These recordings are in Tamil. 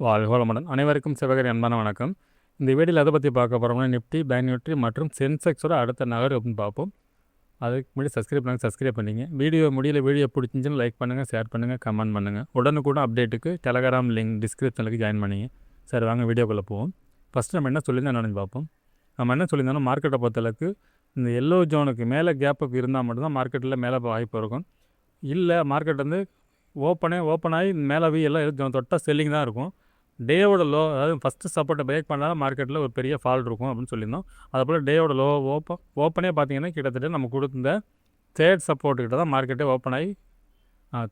வாழ்க வளமுடன். அனைவருக்கும் சிவகரி அன்பான வணக்கம். இந்த வீடியோவில் எதை பற்றி பார்க்க போகிறோம்னா, நிஃப்டி, பேங்க் நிஃப்டி மற்றும் சென்செக்ஸோட அடுத்த நகர் அப்படின்னு பார்ப்போம். அதுக்கு முன்னாடி சப்ஸ்கிரைப் பண்ணிங்க. வீடியோ பிடிச்சிருந்துச்சுன்னு லைக் பண்ணுங்கள், ஷேர் பண்ணுங்கள், கமெண்ட் பண்ணுங்கள். உடனுக்குடன் அப்டேட்டுக்கு டெலகிராம் லிங்க் டிஸ்கிரிப்ஷனுக்கு ஜாயின் பண்ணிங்க. சரி, வாங்க வீடியோக்குள்ளே போவோம். ஃபஸ்ட்டு நம்ம என்ன சொல்லியிருந்தோம் என்னென்னு பார்ப்போம். நம்ம என்ன சொல்லியிருந்தோம்னா, மார்க்கெட்டை பொறுத்தளவுக்கு இந்த எல்லோ ஜோனுக்கு மேலே கேப்புக்கு இருந்தால் மட்டும்தான் மார்க்கெட்டில் மேலே வாய்ப்பு இருக்கும். இல்லை, மார்க்கெட் வந்து ஓப்பன் ஆகி மேலே போய் எல்லாம் தொட்டால் செல்லிங் தான் இருக்கும். டேவோட லோ, அதாவது ஃபஸ்ட்டு சப்போர்ட்டை பிரேக் பண்ணாலும் மார்க்கெட்டில் ஒரு பெரிய ஃபால் இருக்கும் அப்படின்னு சொல்லியிருந்தோம். அதுபோல் டேவோட லோ ஓப்பனே பார்த்திங்கன்னா கிட்டத்தட்ட நம்ம கொடுத்த தேர்ட் சப்போர்ட்டுக்கிட்ட தான் மார்க்கெட்டே ஓப்பன் ஆகி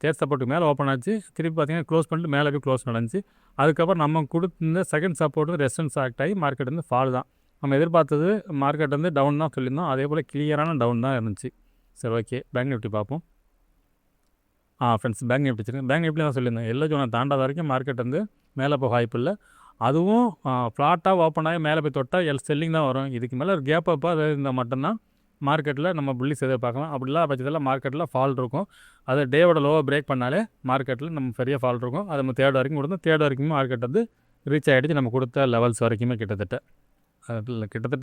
தேர்ட் சப்போர்ட்டுக்கு மேலே ஓப்பன் ஆச்சு. திருப்பி பார்த்திங்கன்னா க்ளோஸ் பண்ணிட்டு மேலே போய் க்ளோஸ் நடந்துச்சு. அதுக்கப்புறம் நம்ம கொடுத்த செகண்ட் சப்போர்ட்டு ரெசிஸ்டன்ஸ் ஆக்ட் ஆகி மார்க்கெட் வந்து ஃபால் தான். நம்ம எதிர்பார்த்தது மார்க்கெட் வந்து டவுன் தான் சொல்லியிருந்தோம். அதே போல் கிளியரான டவுன் தான் இருந்துச்சு. சரி, ஓகே, பேங்க் நிஃப்டி பார்ப்போம். ஃப்ரெண்ட்ஸ், பேங்க் நிஃப்டி வச்சுருக்கேன். பேங்க் நிஃப்டி தான் சொல்லியிருந்தேன், எல்லோ ஜோனை தாண்டாத வரைக்கும் மார்க்கெட் வந்து மேலே போக வாய்ப்பு இல்லை. அதுவும் ஃப்ளாட்டாக ஓப்பன் ஆகி மேலே போய் தொட்டால் செல்லிங் தான் வரும். இதுக்கு மேலே ஒரு கேப் அப்போ அது இருந்தால் மட்டும்தான் மார்க்கெட்டில் நம்ம புல்லிஸ் எதிர்பார்க்கலாம். அப்படிலாம் பட்சத்தில் மார்க்கெட்டில் ஃபால் இருக்கும். அது டேவோட லோவை பிரேக் பண்ணாலே மார்க்கெட்டில் நம்ம பெரிய ஃபால் இருக்கும். அது நம்ம தேர்ட் வரைக்கும் கொடுத்தோம். தேர்ட் வரைக்கும் மார்க்கெட் வந்து ரீச் ஆகிடுச்சு. நம்ம கொடுத்த லெவல்ஸ் வரைக்குமே கிட்டத்தட்ட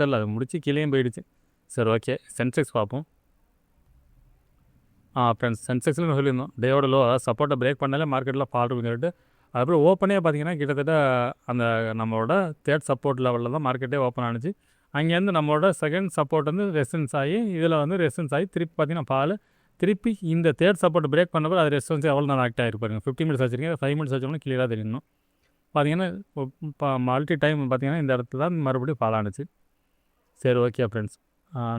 இல்லை, அது முடிச்சு கீழேயும் போயிடுச்சு. சரி, ஓகே, சென்செக்ஸ் பார்ப்போம். ஃப்ரெண்ட்ஸ், சென்செக்ஸில் சொல்லியிருந்தோம் டேவோட லோ, அதாவது சப்போர்ட்டை பிரேக் பண்ணாலே மார்க்கெட்டில் ஃபால் இருக்குன்னு சொல்லிட்டு. அதுக்கப்புறம் ஓப்பனே பார்த்திங்கன்னா கிட்டத்தட்ட அந்த நம்மளோட தேர்ட் சப்போர்ட் லெவலில் தான் மார்க்கெட்டே ஓப்பன் ஆனிச்சு. அங்கேருந்து நம்மளோட செகண்ட் சப்போர்ட் வந்து ரெசிஸ்டன்ஸ் ஆகி இதில் வந்து ரெசிஸ்டன்ஸ் ஆகி திருப்பி பார்த்திங்கன்னா ஃபால். திருப்பி இந்த தேர்ட் சப்போர்ட் பிரேக் பண்ணப்போ அது ரெசிஸ்டன்ஸ் எவ்வளோ நேரம் ஆக்ட் ஆகிருப்பாருங்க. 15 மினிட்ஸ் வச்சுருக்கீங்க, 5 மினிட்ஸ் வச்சோம்னா கிளியராக தெரியணும். பார்த்திங்கன்னா இப்போ மல்டி டைம் பார்த்திங்கன்னா இந்த இடத்துல தான் மறுபடியும் ஃபால் ஆனிச்சு. சரி, ஓகே ஃப்ரெண்ட்ஸ்,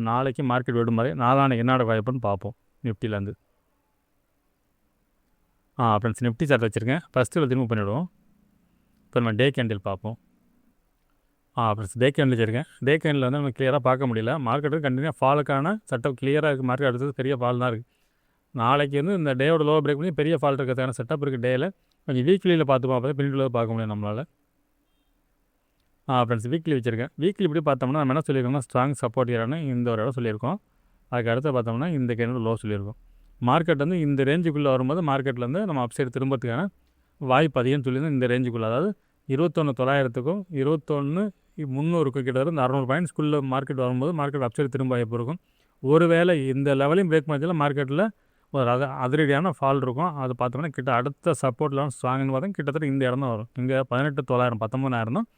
நாளைக்கு மார்க்கெட் விடுமுறை. நாளானைக்கு என்னோட வாய்ப்புன்னு பார்ப்போம் நிஃப்டிலேருந்து. ஃப்ரெண்ட்ஸ், நிஃப்டி சார்ட் வச்சுருக்கேன். ஃபஸ்ட்டு திரும்ப பண்ணிவிடுவோம். இப்போ நம்ம டே கேண்டில் பார்ப்போம். ஃப்ரெண்ட்ஸ், டே கேண்டில் வச்சுருக்கேன். டே கேண்டில் வந்து நம்ம கிளியராக பார்க்க முடியல. மார்க்கெட்டு கண்டினியூ ஃபாலுக்கான செட்டப் கிளியராக இருக்குது. மார்க்கெட் அடுத்தது பெரிய ஃபால் தான் இருக்குது. நாளைக்கு வந்து இந்த டேவோட லோ பிரேக் பண்ணி பெரிய ஃபால் இருக்கிறதுக்கான செட்டப் இருக்குது. டேயில் கொஞ்சம் வீக்லியில் பார்த்து பார்ப்போம், பின்னாடி பார்க்க முடியும் நம்மளால். ஃப்ரெண்ட்ஸ், வீக்லி வச்சுருக்கேன். வீக்லி இப்படி பார்த்தோம்னா நம்ம என்ன சொல்லியிருக்கோம்னா, ஸ்ட்ராங் சப்போர்ட் ஏறானு இந்த ஒரு இடம் சொல்லியிருக்கோம். அதுக்கு அடுத்து பார்த்தோம்னா இந்த கேண்டில் லோ சொல்லியிருக்கோம். மார்க்கெட் வந்து இந்த ரேஞ்சுக்குள்ளே வரும்போது மார்க்கெட்டில் வந்து நம்ம அப்சைடு திரும்பத்துக்கான வாய்ப்பு அதிகம்னு சொல்லியிருந்தோம். இந்த ரேஞ்சுக்குள்ளே, அதாவது 21,900க்கும் 21,300க்கும் கிட்டத்தட்ட இந்த 600 பாயிண்ட்ஸ்குள்ளே மார்க்கெட் வரும்போது மார்க்கெட் அப்சைடு திரும்ப வாய்ப்பு இருக்கும். ஒருவேளை இந்த லெவலையும் பிரேக் பண்ணதில் மார்க்கெட்டில் ஒரு அதிரடியான ஃபால் இருக்கும். அது பார்த்தோம்னா அடுத்த சப்போர்ட் லெவல் ஸ்ட்ராங்னு பார்த்தா கிட்டத்தட்ட இந்த இடம் தான் வரும். இங்கே 18,900 19,000 தான்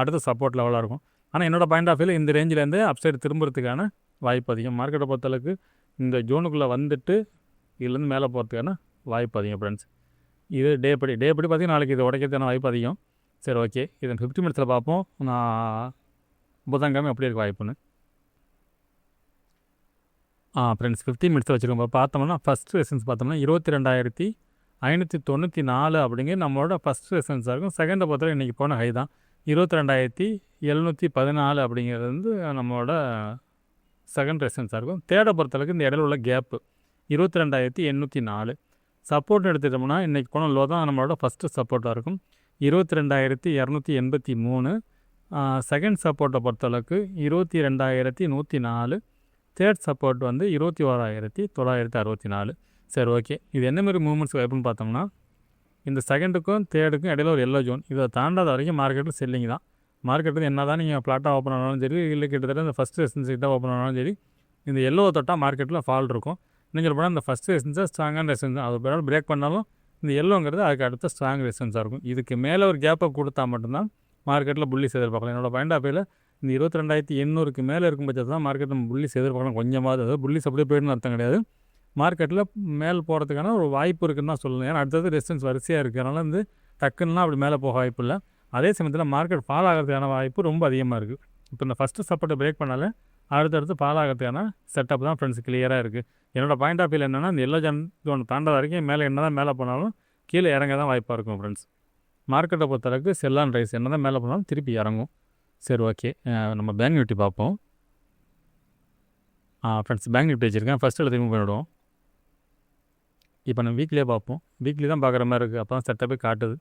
அடுத்த சப்போர்ட் லெவலாக இருக்கும். ஆனால் என்னோடய பாயிண்ட் ஆஃப் வியூவில் இந்த ரேஞ்சிலேருந்து அப்சைடு திரும்புறதுக்கான வாய்ப்பு அதிகம். மார்க்கெட்டை பொறுத்தளவுக்கு இந்த ஜோனுக்குள்ளே வந்துட்டு இதுலேருந்து மேலே போகிறதுக்கான வாய்ப்பு அதிகம் ஃப்ரெண்ட்ஸ். இது டே படி பார்த்திங்கன்னா நாளைக்கு இது உடைக்கிறதுக்கான வாய்ப்பு அதிகம். சரி, ஓகே, இதை 50 மினிட்ஸில் பார்ப்போம். நான் புதன்கிழமை எப்படி இருக்க வாய்ப்புன்னு. ஃப்ரெண்ட்ஸ், 15 மினிட்ஸில் வச்சுருக்கோம். பார்த்தோம்னா ஃபஸ்ட் ரெசிஸ்டன்ஸ் பார்த்தோம்னா 22,594 அப்படிங்கிற நம்மளோட ஃபஸ்ட் ரெசிஸ்டன்ஸாக இருக்கும். செகண்டை பொறுத்தவரை இன்றைக்கி போன ஹை தான் 22,714 அப்படிங்கிறது வந்து நம்மளோட செகண்ட் ரெசிஸ்டன்ஸாக இருக்கும். தேர்டை பொறுத்தளவுக்கு இந்த இடையில உள்ள கேப்பு 22,804. சப்போர்ட் எடுத்துட்டோம்னா இன்றைக்கி போன லோ தான் நம்மளோட ஃபஸ்ட்டு சப்போர்ட்டாக இருக்கும் 22,283. செகண்ட் சப்போர்ட்டை பொறுத்தளவுக்கு 22,104. தேர்ட் சப்போர்ட் வந்து 21,964. சரி, ஓகே, இது என்ன மாதிரி மூவ்மெண்ட்ஸ் வாய்ப்புன்னு பார்த்தோம்னா இந்த செகண்டுக்கும் தேர்டுக்கும் இடையில ஒரு எல்லோ ஜோன், இதை தாண்டாத வரைக்கும் மார்க்கெட்டில் செல்லிங் தான். மார்க்கெட்டு என்ன தான் நீங்கள் ஃப்ளாட்டாக ஓப்பன் ஆனாலும் சரி, இல்லை கிட்டத்தட்ட இந்த ஃபஸ்ட் ரெசிஸ்டன்ஸ் கிட்ட ஓப்பன் ஆனாலும் சரி, இந்த எல்லோ தொட்டால் மார்க்கெட்டில் ஃபால் இருக்கும். இன்னும் சொல்ல போனால் இந்த ஃபஸ்ட் ரெசிஸ்டன்ஸாக ஸ்ட்ராங்கான ரெசிஸ்டன்ஸ் அது பிரேக் பண்ணாலும் இந்த எல்லோங்கிறது அதுக்கு அடுத்த ஸ்ட்ராங் ரெசிஸ்டன்ஸாக இருக்கும். இதுக்கு மேலே ஒரு கேப்பை கொடுத்தா மட்டும்தான் மார்க்கெட்டில் புல்லிஸ் எதிர்பார்க்கலாம். என்னோடய பாயிண்ட் ஆஃப் வியூவில் இந்த 22,800க்கு மேலே இருக்கும் பட்சத்தில் தான் மார்க்கெட் நம்ம புல்லிஸ் எதிர்பார்க்கலாம். கொஞ்சமாவது, அதாவது புல்லிஸ் அப்படியே போயிடுன்னு அர்த்தம் கிடையாது. மார்க்கெட்டில் மேலே போகிறதுக்கான ஒரு வாய்ப்பு இருக்குதுன்னு தான் சொல்லணும். ஏன்னா அடுத்தது ரெசிஸ்டன்ஸ் வரிசையாக இருக்குது. அதனால் வந்து டக்குன்னா அப்படி மேலே போக வாய்ப்பு இல்லை. அதே சமயத்தில் மார்க்கெட் ஃபால் ஆகிறதுக்கான வாய்ப்பு ரொம்ப அதிகமாக இருக்குது. இப்போ இந்த ஃபஸ்ட்டு சப்போர்ட்டை பிரேக் பண்ணாலே அடுத்தடுத்து ஃபால் ஆகிறதுக்கான செட்டப் தான் ஃப்ரெண்ட்ஸ் கிளியராக இருக்குது. என்னோடய பாயிண்ட் ஆஃப் வியூவில் என்னென்னா, இந்த எல்லோ ஜோன் தாண்டாத வரைக்கும் மேலே என்ன தான் மேலே போனாலும் கீழே இறங்க தான் வாய்ப்பாக இருக்கும் ஃப்ரெண்ட்ஸ். மார்க்கெட்டை பொறுத்தளவுக்கு செல் அண்ட் ரைஸ் என்ன தான் மேலே போனாலும் திருப்பி இறங்கும். சரி, ஓகே, நம்ம பேங்க் நிஃப்டி பார்ப்போம். ஃப்ரெண்ட்ஸ், பேங்க் நிஃப்டி வச்சுருக்கேன். ஃபஸ்ட்டு திரும்ப பண்ணிவிடுவோம். இப்போ நம்ம வீக்லியே பார்ப்போம். வீக்லி தான் பார்க்குற மாதிரி இருக்குது. அப்போ தான் செட்டப்பே காட்டுது.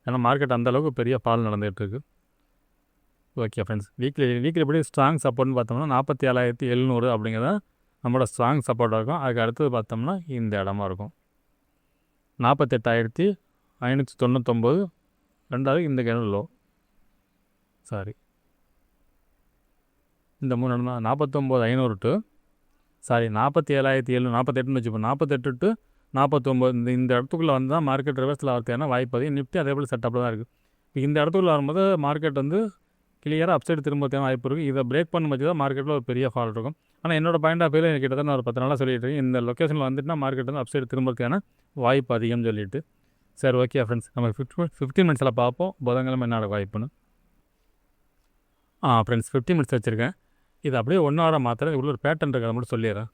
ஏன்னா மார்க்கெட் அந்தளவுக்கு பெரிய ஃபால் நடந்துகிட்டு இருக்குது. ஓகே ஃப்ரெண்ட்ஸ், வீக்லி எப்படி ஸ்ட்ராங் சப்போர்ட்னு பார்த்தோம்னா 47,700 அப்படிங்கிறத நம்மளோட ஸ்ட்ராங் சப்போர்ட்டாக இருக்கும். அதுக்கு அடுத்தது பார்த்தோம்னா இந்த இடமா இருக்கும் 48,599. ரெண்டாவது இந்த கேண்டில் லோ, சாரி இந்த 3 இடம்னா 49,500 டு 47,700 48ன்னு வச்சுப்போம். 48 டு 49 இந்த இடத்துக்குள்ளே வந்து தான் மார்க்கெட் ரிவர்ஸில் ஆகிறதுக்கான வாய்ப்பு அதிகம். நிஃப்டி அதே போல் செட்டப்பில் தான் இருக்குது. இந்த இடத்துக்குள்ளே வரும்போது மார்க்கெட் வந்து கிளியராக அப்சைடு திரும்பறதுக்கான வாய்ப்பு இருக்குது. இதை பிரேக் பண்ண பற்றி தான் மார்க்கெட்டில் ஒரு பெரிய ஃபால் இருக்கும். ஆனால் என்னோட பாயிண்ட் ஆஃப் வியூவில் கிட்டத்தட்ட நான் ஒரு 10 நாளாக சொல்லிட்டு இருக்கேன், இந்த லொக்கேஷனில் வந்துட்டுனா மார்க்கெட் வந்து அப்சைடு திரும்பறதுக்கான வாய்ப்பு அதிகம்னு சொல்லிட்டு. சரி, ஓகே ஃப்ரெண்ட்ஸ், நம்ம 15 மினிட்ஸில் பார்ப்போம் புதன்கிழமை என்ன வாய்ப்புன்னு. ஃப்ரெண்ட்ஸ் 15 மினிட்ஸ் வச்சுருக்கேன். இது அப்படியே 1 ஹவராக மாற்றுறேன். இவ்வளோ ஒரு பேட்டர்ன் இருக்குது, அதை மட்டும் சொல்லிடுறேன்.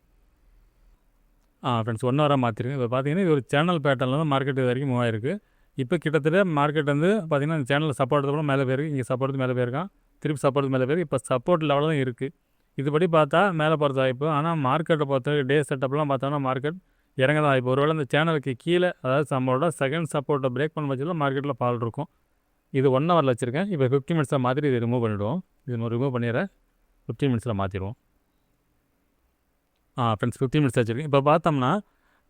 ஃப்ரெண்ட்ஸ் 1 ஹவராக மாற்றிருக்கேன். இப்போ பார்த்தீங்கன்னா இது ஒரு சேனல் பேட்டர்னில் தான் மார்க்கெட் இது வரைக்கும் மூவ் ஆயிருக்கு. இப்போ கிட்டத்தட்ட மார்க்கெட் வந்து பார்த்திங்கன்னா இந்த சேனலில் சப்போர்ட் கூட மேலே போயிருக்கு, இங்கே சப்போர்ட் மேலே போயிருக்கான், திருப்பி சப்போர்ட் மேலே போயிருக்கு. இப்போ சப்போர்ட் லெவலில் தான் இருக்குது. இதுபடி பார்த்தா மேலே போகிறது வாய்ப்பு. ஆனால் மார்க்கெட்டை பொறுத்த டே செட்டப்லாம் பார்த்தோன்னா மார்க்கெட் இறங்க தான் வாய்ப்பு. ஒருவேளை இந்த சேனலுக்கு கீழே, அதாவது நம்மளோட செகண்ட் சப்போர்ட்டை பிரேக் பண்ண பட்சத்தில் மார்க்கெட்டில் ஃபால் இருக்கும். இது 1 ஹவரில் வச்சுருக்கேன். இப்போ 15 மினிட்ஸில் மாதிரி இது ரிமூவ் பண்ணிவிடுவோம். இது நம்ம ரிமூவ் பண்ணிடுறேன், 15 மினிட்ஸில் மாற்றிடுவோம். ஃப்ரெண்ட்ஸ் 15 மினிட்ஸ் வச்சுருக்கேன். இப்போ பார்த்தோம்னா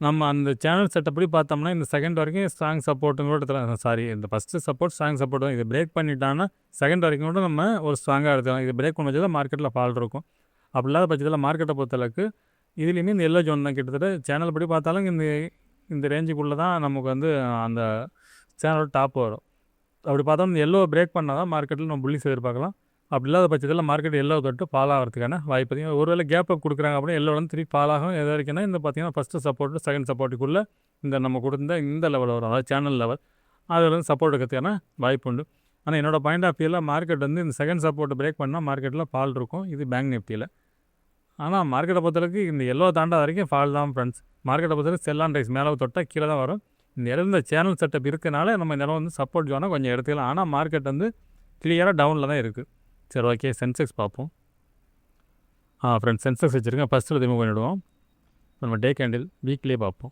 நம்ம அந்த சேனல் செட்டப்படி பார்த்தோம்னா இந்த செகண்ட் வரைக்கும் ஸ்ட்ராங் சப்போர்ட்டுன்னு கூட எடுத்துக்கலாம். சாரி, இந்த ஃபஸ்ட்டு சப்போர்ட் ஸ்ட்ராங் சப்போர்ட் தான். இது பிரேக் பண்ணிட்டான்னா செகண்ட் வரைக்கும் கூட நம்ம ஒரு ஸ்ட்ராங்காக எடுத்துக்கலாம். இது பிரேக் பண்ண பட்சத்தில் மார்க்கெட்டில் ஃபால் இருக்கும். அப்படி இல்லாத பட்சத்தில் மார்க்கெட்டை பொறுத்தளவுக்கு இதுலேயுமே இந்த எல்லோ ஜோன் தான். கிட்டத்தட்ட சேனல் படி பார்த்தாலும் இந்த ரேஞ்சுக்குள்ளே தான் நமக்கு வந்து அந்த சேனலோட டாப் வரும். அப்படி பார்த்தோம் இந்த எல்லோ பிரேக் பண்ணால் தான் மார்க்கெட்டில் நம்ம புள்ளிஸ் எதிர்பார்க்கலாம். அப்படி இல்லாத பட்சத்தில் மார்க்கெட் எல்லோ தொட்டு ஃபால் ஆகிறதுக்கான வாய்ப்பு அதிகம். ஒருவேளை கேப் அப் கொடுக்குறாங்க அப்படின்னா எல்லோ வந்து திருப்பி ஃபால் ஆகும். எது வரைக்கும்னா இந்த பார்த்தீங்கன்னா ஃபஸ்ட்டு சப்போர்ட்டு செகண்ட் சப்போர்ட்டுக்குள்ளே இந்த நம்ம கொடுத்த இந்த லெவல் வரும், அதாவது சேனல் லெவல், அதில் வந்து சப்போர்ட் இருக்கிறதுக்கான வாய்ப்பு உண்டு. ஆனால் என்னோடய பாயிண்ட் ஆஃப் வியூவில் மார்க்கெட் வந்து இந்த செகண்ட் சப்போர்ட்டை பிரேக் பண்ணால் மார்க்கெட்டில் ஃபால் இருக்கும். இது பேங்க் நிஃப்டியில். ஆனால் மார்க்கெட்டை பொறுத்தளவுக்கு இந்த எல்லோ தாண்டா வரைக்கும் ஃபால் தான் ஃப்ரெண்ட்ஸ். மார்க்கெட்டை பொறுத்தவரைக்கும் செல் அண்ட் ரைஸ் மேலே தொட்டால் கீழே தான் வரும். இந்த இடம் இந்த சேனல் செட்டப் இருக்கனால நம்ம இந்த இடம் வந்து சப்போர்ட் ஜோனாக கொஞ்சம் எடுத்துக்கலாம். ஆனால் மார்க்கெட் வந்து கிளியராக டவுனில் தான் இருக்குது. சரி, ஓகே, சென்செக்ஸ் பார்ப்போம். ஃப்ரெண்ட்ஸ் சென்செக்ஸ் வச்சுருக்கேன். ஃபஸ்ட்டு ரிமூவ் பண்ணிவிடுவோம். நம்ம டே கேண்டில் வீக்லியே பார்ப்போம்.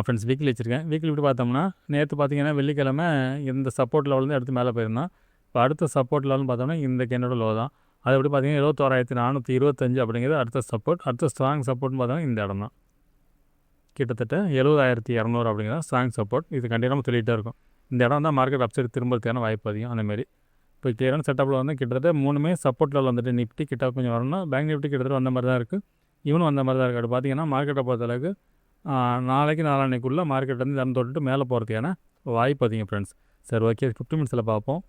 ஃப்ரெண்ட்ஸ் வீக்லி வச்சுருக்கேன். வீக்லி இப்படி பார்த்தோம்னா நேற்று பார்த்தீங்கன்னா வெள்ளிக்கிழமை இந்த சப்போர்ட் லெவலேருந்து எடுத்து மேலே போயிருந்தான். இப்போ அடுத்த சப்போர்ட் லெவல்னு பார்த்தோம்னா இந்த கேண்டோட லோ தான். அது எப்படி பார்த்தீங்கன்னா 71,425 அப்படிங்கிறது அடுத்த சப்போர்ட். அடுத்த ஸ்ட்ராங் சப்போர்ட்னு பார்த்தோம்னா இந்த இடம் தான். கிட்டத்தட்ட 70,200 அப்படிங்கிறத ஸ்ட்ராங் சப்போர்ட். இது கண்டிப்பாக சொல்லிகிட்டே இருக்கும். இந்த இடம் தான் மார்க்கெட் அப்சைடு திரும்பறதுக்கான வாய்ப்பு அதிகம். அந்தமாரி இப்போ கிளியரான செட்டப்பில் வந்து கிட்டத்தட்ட 3மே சப்போர்ட் லெவல் வந்துட்டு நிஃப்டி கிட்ட கொஞ்சம் வரணும். பேங்க் நிஃப்டி கிட்டத்தட்ட வந்த மாதிரி தான் இருக்குது. இவனும் வந்த மாதிரி தான் இருக்குது. பார்த்தீங்கன்னா மார்க்கெட்டை பொறுத்தளவுக்கு நாளைக்கு நாளான்னைக்குள்ளே மார்க்கெட் வந்து இடம் தொட்டுட்டு மேலே போகிறதுக்கான வாய்ப்பு அதிகம் ஃப்ரெண்ட்ஸ். சரி, ஓகே, 15 மினிட்ஸில் பார்ப்போம்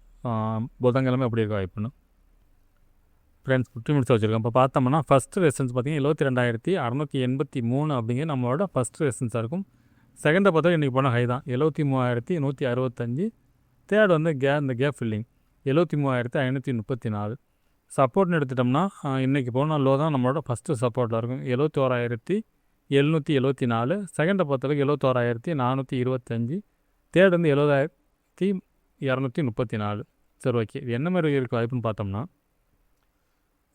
புதன்கிழமை எப்படி இருக்க வாய்ப்புன்னு. ஃப்ரெண்ட்ஸ் 15 மினிட்ஸ் வச்சுருக்கோம். இப்போ பார்த்தோம்னா ஃபஸ்ட்டு ரெசிஸ்டன்ஸ் பார்த்தீங்கன்னா 72,683 அப்படிங்கிற நம்மளோட ஃபஸ்ட்டு ரெசிஸ்டன்ஸாக இருக்கும். செகண்டை பார்த்தா இன்றைக்கி போனால் ஹை தான் 73,165. தேர்ட் வந்து இந்த கேப் ஃபில்லிங் 73,534. சப்போர்ட்னு எடுத்துட்டோம்னா இன்றைக்கி போனால் லோ தான் நம்மளோட ஃபஸ்ட்டு சப்போர்ட்டில் இருக்கும் 71,774. செகண்டை பொறுத்தளவுக்கு 71,425. தேர்ட் வந்து 70,234. சரி, ஓகே, இது என்ன மாதிரி இருக்குது வாய்ப்புன்னு பார்த்தோம்னா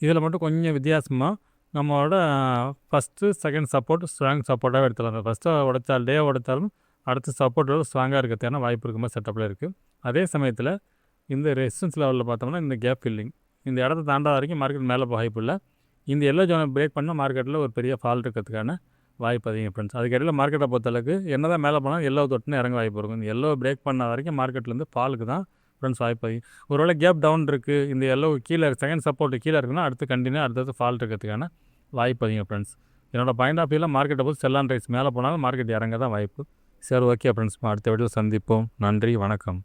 இதில் மட்டும் கொஞ்சம் வித்தியாசமாக நம்மளோட ஃபஸ்ட்டு செகண்ட் சப்போர்ட் ஸ்ட்ராங் சப்போர்ட்டாக எடுத்துக்கலாம். ஃபஸ்ட்டு உடைச்சால் டே உடைச்சாலும் அடுத்த சப்போர்ட்டோட ஸ்ட்ராங்காக இருக்கிறதுக்கான வாய்ப்பு இருக்குமா செட்டப்பில் இருக்குது. அதே சமயத்தில் இந்த ரெசிஸ்டன்ஸ் லெவலில் பார்த்தோம்னா இந்த கேப் ஃபில்லிங் இந்த இடத்த தாண்டாத வரைக்கும் மார்க்கெட் மேலே போக வாய்ப்பு இல்லை. இந்த எல்லோ ஜோனை பிரேக் பண்ணால் மார்க்கெட்டில் ஒரு பெரிய ஃபால் இருக்கிறதுக்கான வாய்ப்பு அதிகம் ஃப்ரெண்ட்ஸ். அதுக்கிடையில் மார்க்கெட்டை பொறுத்தளவுக்கு என்ன தான் மேலே போனால் எல்லோ தொட்டுன்னு இறங்க வாய்ப்பு இருக்கும். இந்த எல்லோ பிரேக் பண்ண வரைக்கும் மார்க்கெட்லேருந்து ஃபாலுக்கு தான் ஃப்ரெண்ட்ஸ் வாய்ப்பு அதிகம். ஒருவேளை கேப் டவுன் இருக்குது, இந்த எல்லோ கீழே செகண்ட் சப்போர்ட்டு கீழே இருக்குன்னா அடுத்தது ஃபால் இருக்கிறதுக்கான வாய்ப்பு அதிகம் ஃப்ரெண்ட்ஸ். என்னோடய பாயிண்ட் ஆஃப் வியூவில் மார்க்கெட்டை போது செல் அண்ட் ரைஸ் மேலே போனாலும் மார்க்கெட் இறங்க தான் வாய்ப்பு. சரி, ஓகே ஃப்ரெண்ட்ஸ், அடுத்த வீடியோவில் சந்திப்போம். நன்றி, வணக்கம்.